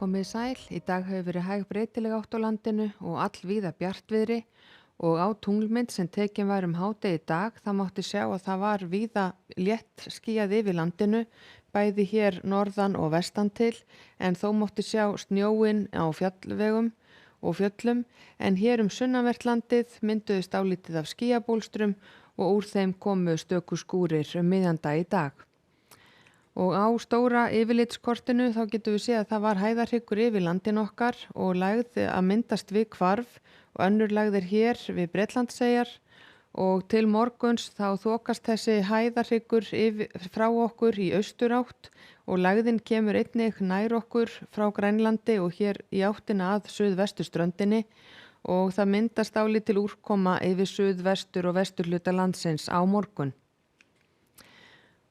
Komið sæl, í dag hefur verið hæg breytileg átt á landinu og allvíða bjartviðri og á tunglmynd sem tekin var hádegi í dag það mátti sjá að það var víða létt skýjað yfir landinu, bæði hér norðan og vestan til en þó mátti sjá snjóinn á fjallvegum og fjöllum en hér sunnanvert landið mynduðust dálítið af skýjabólstrum og úr þeim komu stöku skúrir miðjan dag í dag. Og á stóra yfirlitskortinu þá getum við séð að það var hæðarhryggur yfir landin okkar og lægð að myndast við hvarf og önnur lægðir hér við Bretlandseyjar og til morguns þá þokast þessi hæðarhryggur frá okkur í austurátt og lægðin kemur einnig nær okkur frá Grænlandi og hér í áttina að suðvesturströndinni og það myndast dálítil úrkoma yfir suðvestur og vesturhluta landsins á morgun.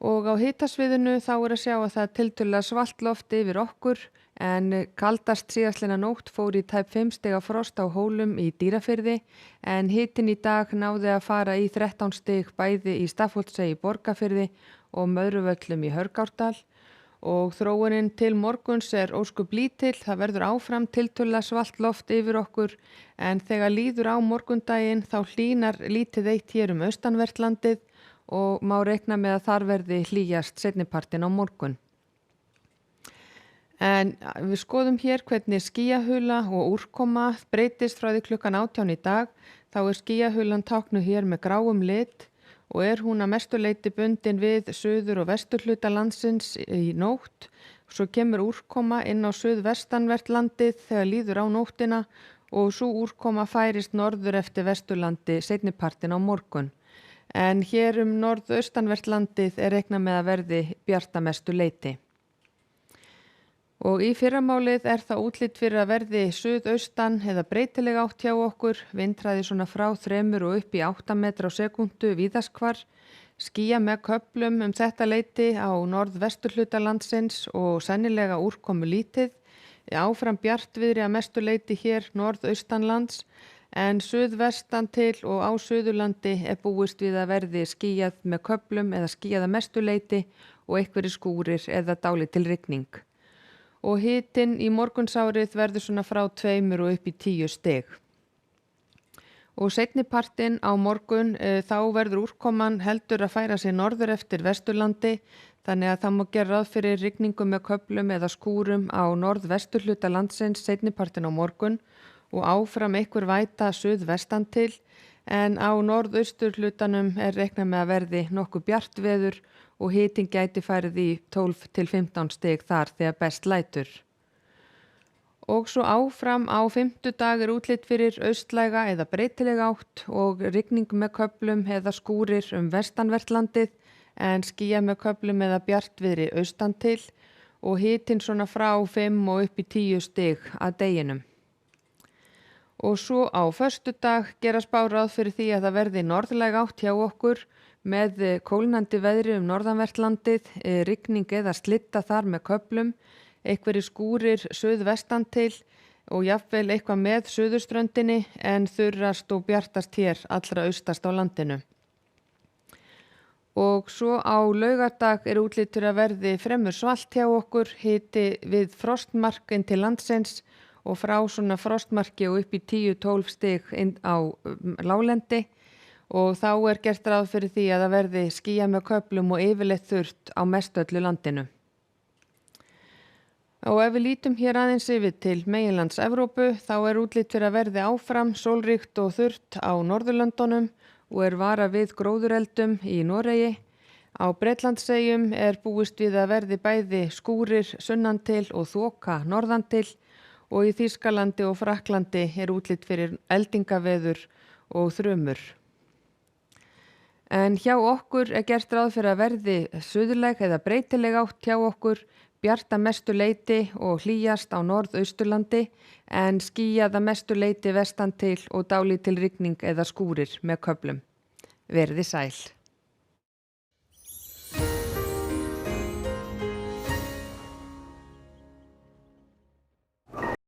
Og á hitasviðinu þá að sjá að það tiltölulega svalt loft yfir okkur en kaldast síðastliðna nótt fór í tæp 5 stiga frost á Hólum í Dýrafirði en hitinn í dag náði að fara í 13 stig bæði í Stafholtshey í Borgarfirði og Möðruvöllum í Hörgárdal og þróunin til morguns ósköp lítill, það verður áfram tiltölulega svalt loft yfir okkur en þegar líður á morgundaginn þá hlýnar lítið eitt hér austanvert landið og má reikna með að þar verði hlýjast seinnipartinn á morgun. En við skoðum hér hvernig skýjahula og úrkoma breytist frá því klukkan 18 í dag. Þá skýjahulan táknuð hér með gráum lit og hún að mestu leyti bundin við suður- og vesturhluta landsins í nótt. Svo kemur úrkoma inn á suðvestanvert landið þegar líður á nóttina og svo úrkoma færist norður eftir vesturlandi seinnipartinn á morgun. En hér norðaustanvert landið reiknað með að verði bjart að mestu leyti. Og í fyrramálið það útlit fyrir að verði suðaustan eða breytileg átt hjá okkur, vindhraði svona frá 3 og upp í 8 metra á sekúndu víðast hvar, skýja með köflum þetta leyti á norðvesturhluta landsins og sennilega úrkomu lítið, áfram bjartviðri að mestu leyti hér norðaustanlands, en suðvestan til og á Suðurlandi búist við að verði skýjað með köflum eða skýjað að mestu leyti og einhverjir skúrir eða dálítil rigning. Og hitinn í morgunsárið verður svona frá 2 og upp í 10 stig. Og seinnipartinn á morgun þá verður úrkoman heldur að færa sig norður eftir Vesturlandi þannig að það má gera ráð fyrir rigningu með köflum eða skúrum á norðvesturhluta landsins seinnipartinn á morgun og áfram einhver væta suðvestan til en á norðausturhlutanum reiknað með að verði nokkuð bjart veður og hitinn gæti farið í 12 til 15 stig þar þegar best lætur. Og svo áfram á fimmtudag útlit fyrir austlæga eða breytilega átt og rigning með köflum eða skúrir vestanvert landið en skýja með köflum eða bjartviðri austan til og hitinn svona frá 5 og upp í 10 stig að deginum. Og svo á föstudag gera spár ráð fyrir því að það verði norðlæg átt hjá okkur með kólnandi veðri norðanvert landið, rigning eða slitta þar með köflum, einhverjir skúrir suðvestan til og jafnvel eitthvað með suðurströndinni en þurrast og bjartast hér allra austast á landinu. Og svo á laugardag útlitur að verði fremur svalt hjá okkur, hiti við frostmark inn til landsins og frá svona frostmarki og upp í 10-12 stig inn á láglendi og þá gert ráð fyrir því að það verði skýjað með köflum og yfirleitt þurrt á mestöllu landinu. Og ef við lítum hér aðeins yfir til meginlands Evrópu þá útlit fyrir að verði áfram sólríkt og þurrt á Norðurlöndunum og varað við gróðureldum í Noregi. Á Bretlandseyjum búist við að verði bæði skúrir sunnan til og þoka norðan til og í Þýskalandi og Frakklandi útlit fyrir eldingaveður og þrumur. En hjá okkur gert ráð fyrir að verði suðlæg eða breytileg átt hjá okkur, bjart að mestu leyti og hlýjast á norðausturlandi en skýjað að mestu leyti vestan til og dálítil rigning eða skúrir með köflum. Verið sæl.